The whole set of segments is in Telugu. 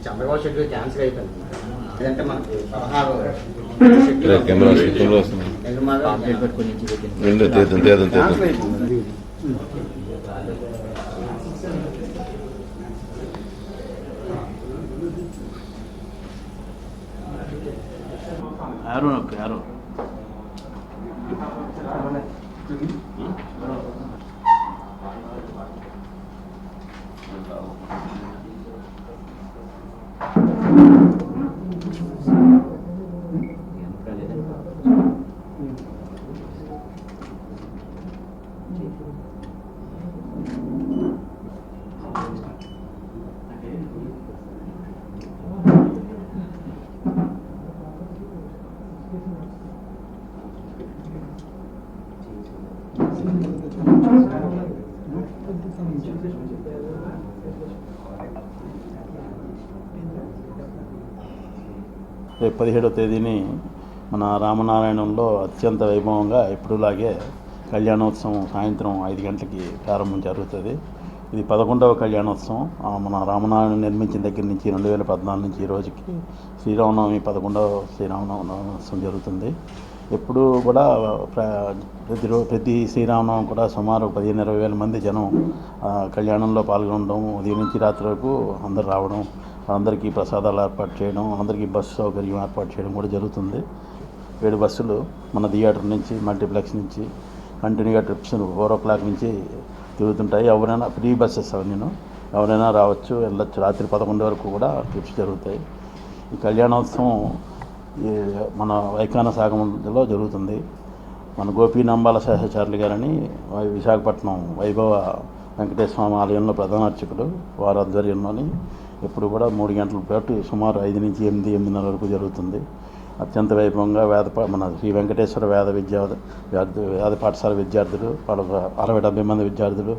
చంద్రబాబు షెడ్యూల్ క్యాన్సిల్ అయిపోయింది. లేదంటే మనకి 16 యారో రేపు 17వ తేదీని మన రామనారాయణంలో అత్యంత వైభవంగా ఎప్పుడులాగే కళ్యాణోత్సవం సాయంత్రం 5 గంటలకి ప్రారంభం జరుగుతుంది. ఇది 11వ కళ్యాణోత్సవం. మన రామనారాయణ నిర్మించిన దగ్గర నుంచి 2014 నుంచి ఈ రోజుకి శ్రీరామనవమి 11వ శ్రీరామనవమోత్సవం జరుగుతుంది. ఎప్పుడు కూడా ప్రతి శ్రీరామనవమి కూడా సుమారు 15-20 వేల మంది జనం కళ్యాణంలో పాల్గొనడం, ఉదయం నుంచి రాత్రి వరకు అందరు రావడం, అందరికీ ప్రసాదాలు ఏర్పాటు చేయడం, అందరికీ బస్సు సౌకర్యం ఏర్పాటు చేయడం కూడా జరుగుతుంది. 7 బస్సులు మన థియేటర్ నుంచి మల్టీప్లెక్స్ నుంచి కంటిన్యూగా ట్రిప్స్ 4 o'clock నుంచి తిరుగుతుంటాయి. ఎవరైనా ఫ్రీ బస్సెస్ అవన్నీ ఎవరైనా రావచ్చు, వెళ్ళొచ్చు. రాత్రి 11 వరకు కూడా ట్రిప్స్ జరుగుతాయి. ఈ కళ్యాణోత్సవం మన వైఖాన సాగమంలో జరుగుతుంది. మన గోపీ నంబాల శేషాచార్యులు గారని విశాఖపట్నం వైభవ వెంకటేశ్వర స్వామి ఆలయంలో ప్రధాన అర్చకులు, వారి ఆధ్వర్యంలోని ఎప్పుడు కూడా 3 గంటల పాటు సుమారు 5 నుంచి 8-8:30 వరకు జరుగుతుంది. అత్యంత వైభవంగా మన శ్రీ వెంకటేశ్వర వేద పాఠశాల విద్యార్థులు, వాళ్ళ 60-70 మంది విద్యార్థులు,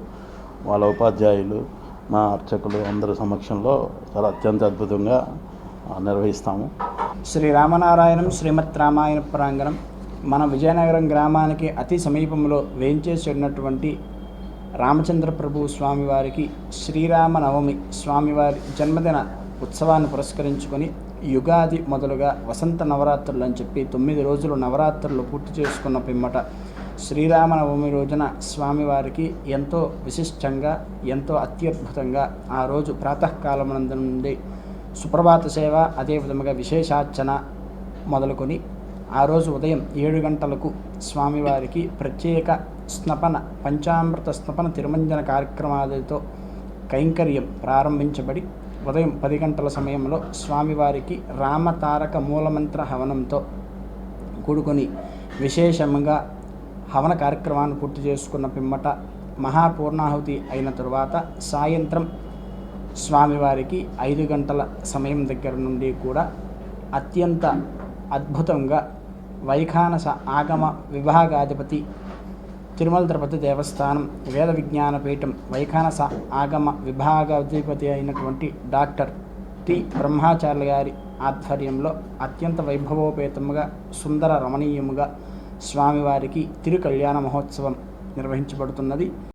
వాళ్ళ ఉపాధ్యాయులు, మా అర్చకులు అందరి సమక్షంలో చాలా అత్యంత అద్భుతంగా నిర్వహిస్తాము. శ్రీ రామనారాయణం శ్రీమత్ రామాయణ ప్రాంగణం మన విజయనగరం గ్రామానికి అతి సమీపంలో వేంచేసి ఉన్నటువంటి రామచంద్ర ప్రభు స్వామివారికి శ్రీరామనవమి స్వామివారి జన్మదిన ఉత్సవాన్ని పురస్కరించుకొని యుగాది మొదలుగా వసంత నవరాత్రులు అని చెప్పి 9 రోజులు నవరాత్రులు పూర్తి చేసుకున్న పిమ్మట శ్రీరామనవమి రోజున స్వామివారికి ఎంతో విశిష్టంగా, ఎంతో అత్యద్భుతంగా ఆ రోజు ప్రాతకాలమునందు నుండి సుప్రభాత సేవ, అదేవిధంగా విశేషార్చన మొదలుకొని ఆ రోజు ఉదయం 7 గంటలకు స్వామివారికి ప్రత్యేక స్నపన, పంచామృత స్నపన తిరుమంజన కార్యక్రమాలతో కైంకర్యం ప్రారంభించబడి ఉదయం 10 గంటల సమయంలో స్వామివారికి రామతారక మూలమంత్ర హవనంతో కూడుకొని విశేషంగా హవన కార్యక్రమాన్ని పూర్తి చేసుకున్న పిమ్మట మహాపూర్ణాహుతి అయిన తరువాత సాయంత్రం స్వామివారికి 5 గంటల సమయం దగ్గర నుండి కూడా అత్యంత అద్భుతంగా వైఖానస ఆగమ విభాగాధిపతి, తిరుమల తిరుపతి దేవస్థానం వేద విజ్ఞాన పీఠం వైఖానస ఆగమ విభాగాధిపతి అయినటువంటి డాక్టర్ టి బ్రహ్మాచార్య గారి ఆధ్వర్యంలో అత్యంత వైభవోపేతముగా, సుందర రమణీయముగా స్వామివారికి తిరు కళ్యాణ మహోత్సవం నిర్వహించబడుతున్నది.